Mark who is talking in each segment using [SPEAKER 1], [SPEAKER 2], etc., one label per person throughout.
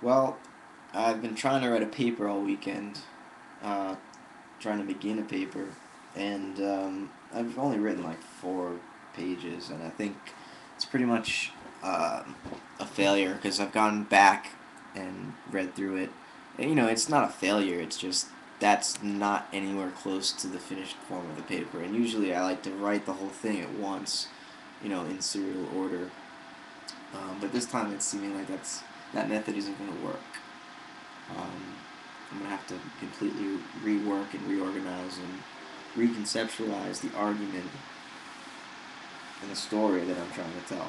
[SPEAKER 1] Well, I've been trying to write a paper all weekend, uh, trying to begin a paper, and I've only written like 4 pages, and I think it's pretty much uh, a failure because I've gone back and read through it. And, it's not a failure, it's just that's not anywhere close to the finished form of the paper, and usually I like to write the whole thing at once, in serial order. But this time it's seeming like that method isn't going to work. Um, I'm going to have to completely rework and reorganize and reconceptualize the argument and the story that I'm trying to tell.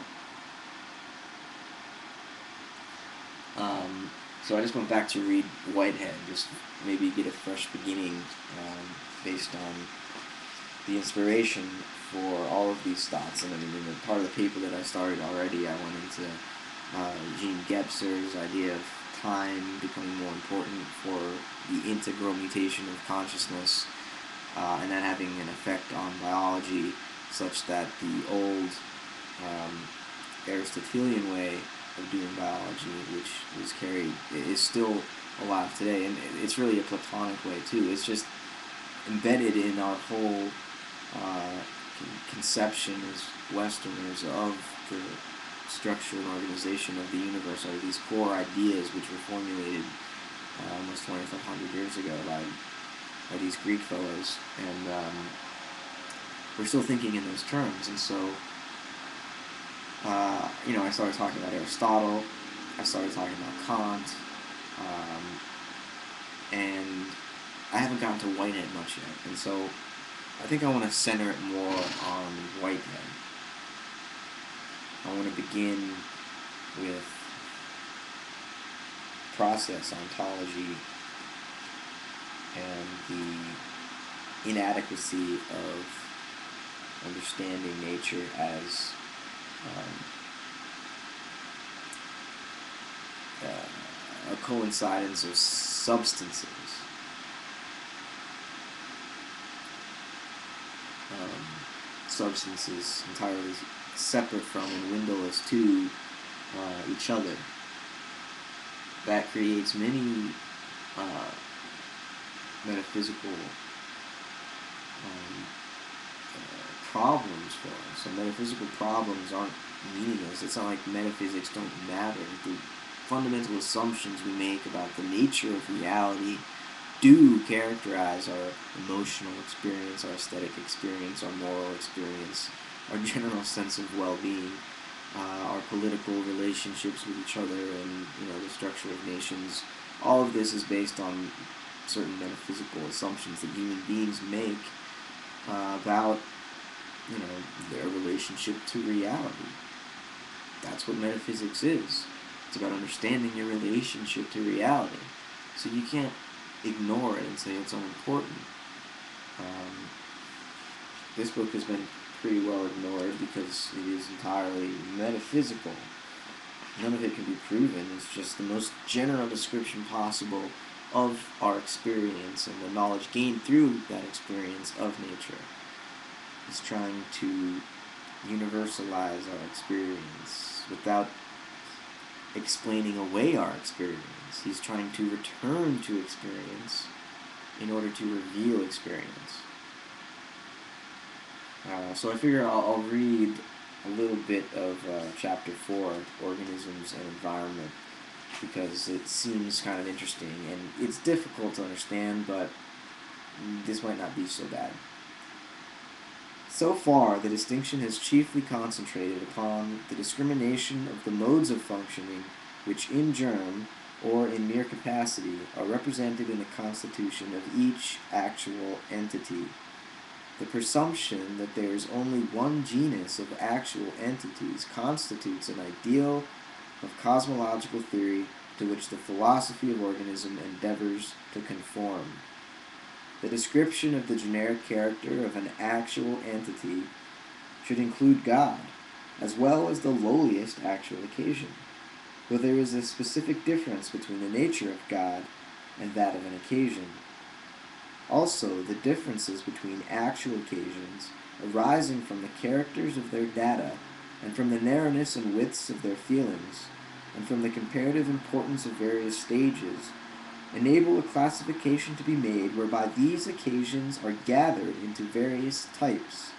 [SPEAKER 1] So I just went back to read Whitehead, just maybe get a fresh beginning based on the inspiration for all of these thoughts. And I mean, in the part of the paper that I started already, I went into Jean Gebser's idea of time becoming more important for the integral mutation of consciousness, and that having an effect on biology, such that the old um, Aristotelian way of doing biology, which was carried, is still alive today, and it's really a Platonic way too. It's just embedded in our whole uh, conception as Westerners of the structure and organization of the universe are these core ideas which were formulated almost 2,500 years ago by these Greek fellows, and we're still thinking in those terms. And so, I started talking about Aristotle, I started talking about Kant, um, and I haven't gotten to Whitehead much yet. And so, I think I want to center it more on Whitehead. I want to begin with process ontology and the inadequacy of understanding nature as um, a coincidence of substances. Um, Substances entirely separate from and windowless to each other. That creates many uh, metaphysical um, problems for us. So metaphysical problems aren't meaningless. It's not like metaphysics don't matter. The fundamental assumptions we make about the nature of reality do characterize our emotional experience, our aesthetic experience, our moral experience, our general sense of well-being, our political relationships with each other, and the structure of nations. All of this is based on certain metaphysical assumptions that human beings make about their relationship to reality. That's what metaphysics is. It's about understanding your relationship to reality. So you can't ignore it and say it's unimportant. Um, this book has been pretty well ignored because it is entirely metaphysical. None of it can be proven. It's just the most general description possible of our experience and the knowledge gained through that experience of nature. It's trying to universalize our experience without explaining away our experience. He's trying to return to experience in order to reveal experience. So I figure I'll read a little bit of chapter 4, Organisms and Environment, because it seems kind of interesting, and it's difficult to understand, but this might not be so bad. So far, the distinction has chiefly concentrated upon the discrimination of the modes of functioning which in germ, or in mere capacity, are represented in the constitution of each actual entity. The presumption that there is only one genus of actual entities constitutes an ideal of cosmological theory to which the philosophy of organism endeavors to conform. The description of the generic character of an actual entity should include God, as well as the lowliest actual occasion, though there is a specific difference between the nature of God and that of an occasion. Also, the differences between actual occasions arising from the characters of their data and from the narrowness and widths of their feelings and from the comparative importance of various stages, enable a classification to be made whereby these occasions are gathered into various types.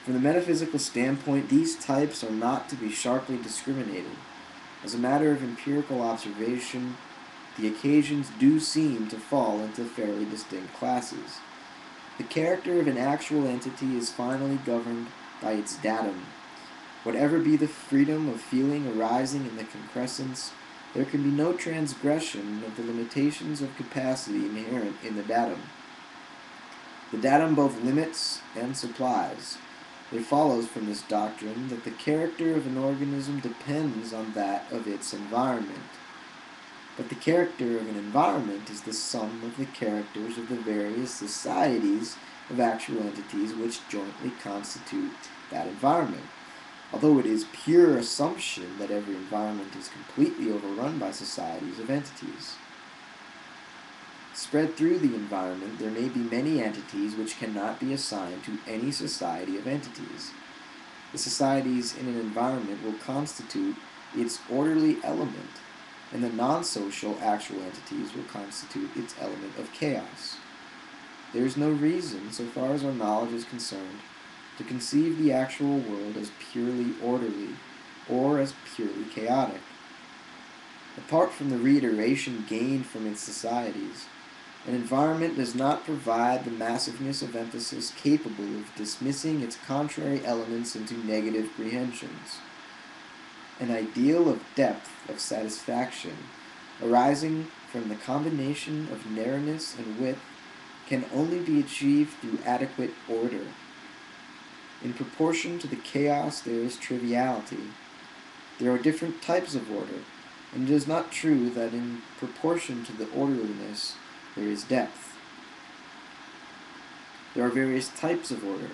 [SPEAKER 1] From the metaphysical standpoint, these types are not to be sharply discriminated. As a matter of empirical observation, the occasions do seem to fall into fairly distinct classes. The character of an actual entity is finally governed by its datum. Whatever be the freedom of feeling arising in the concrescence, there can be no transgression of the limitations of capacity inherent in the datum. The datum both limits and supplies. It follows from this doctrine that the character of an organism depends on that of its environment. But the character of an environment is the sum of the characters of the various societies of actual entities which jointly constitute that environment. Although it is pure assumption that every environment is completely overrun by societies of entities. Spread through the environment, there may be many entities which cannot be assigned to any society of entities. The societies in an environment will constitute its orderly element, and the non-social actual entities will constitute its element of chaos. There is no reason, so far as our knowledge is concerned, to conceive the actual world as purely orderly or as purely chaotic. Apart from the reiteration gained from its societies, an environment does not provide the massiveness of emphasis capable of dismissing its contrary elements into negative prehensions. An ideal of depth of satisfaction, arising from the combination of narrowness and width, can only be achieved through adequate order. In proportion to the chaos there is triviality. There are different types of order, and it is not true that in proportion to the orderliness there is depth. There are various types of order,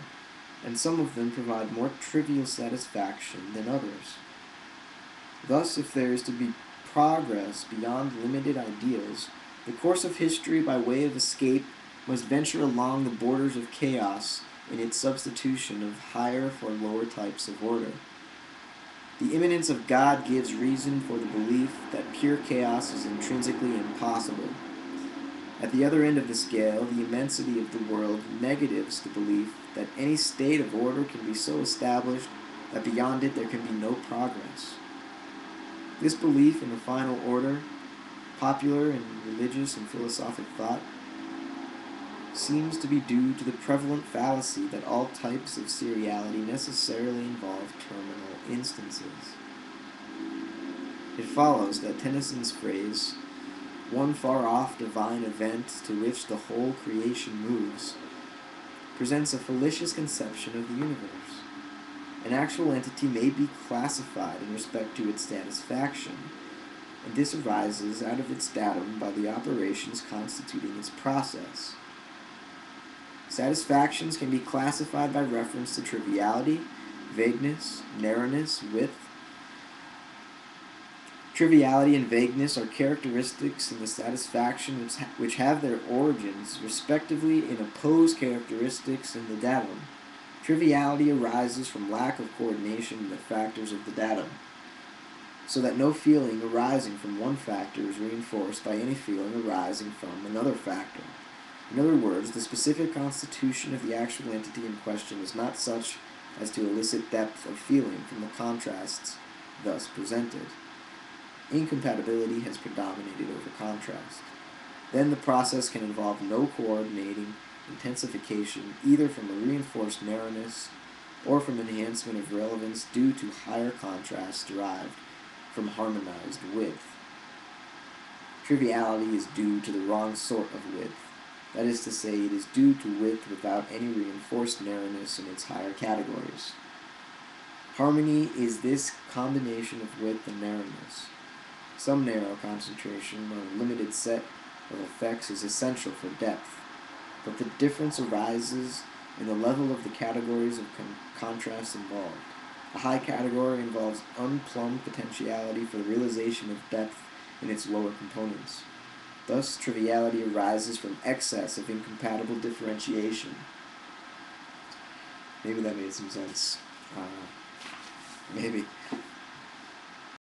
[SPEAKER 1] and some of them provide more trivial satisfaction than others. Thus, if there is to be progress beyond limited ideals, the course of history by way of escape must venture along the borders of chaos in its substitution of higher for lower types of order. The immanence of God gives reason for the belief that pure chaos is intrinsically impossible. At the other end of the scale, the immensity of the world negatives the belief that any state of order can be so established that beyond it there can be no progress. This belief in the final order, popular in religious and philosophic thought, seems to be due to the prevalent fallacy that all types of seriality necessarily involve terminal instances. It follows that Tennyson's phrase, "one far-off divine event to which the whole creation moves," presents a fallacious conception of the universe. An actual entity may be classified in respect to its satisfaction, and this arises out of its datum by the operations constituting its process. Satisfactions can be classified by reference to triviality, vagueness, narrowness, width. Triviality and vagueness are characteristics in the satisfaction which have their origins, respectively, in opposed characteristics in the datum. Triviality arises from lack of coordination in the factors of the datum, so that no feeling arising from one factor is reinforced by any feeling arising from another factor. In other words, the specific constitution of the actual entity in question is not such as to elicit depth of feeling from the contrasts thus presented. Incompatibility has predominated over contrast. Then the process can involve no coordinating intensification either from a reinforced narrowness or from enhancement of relevance due to higher contrast derived from harmonized width. Triviality is due to the wrong sort of width. That is to say, it is due to width without any reinforced narrowness in its higher categories. Harmony is this combination of width and narrowness. Some narrow concentration on a limited set of effects is essential for depth, but the difference arises in the level of the categories of contrast involved. A high category involves unplumbed potentiality for the realization of depth in its lower components. Thus, triviality arises from excess of incompatible differentiation. Maybe that made some sense. Maybe.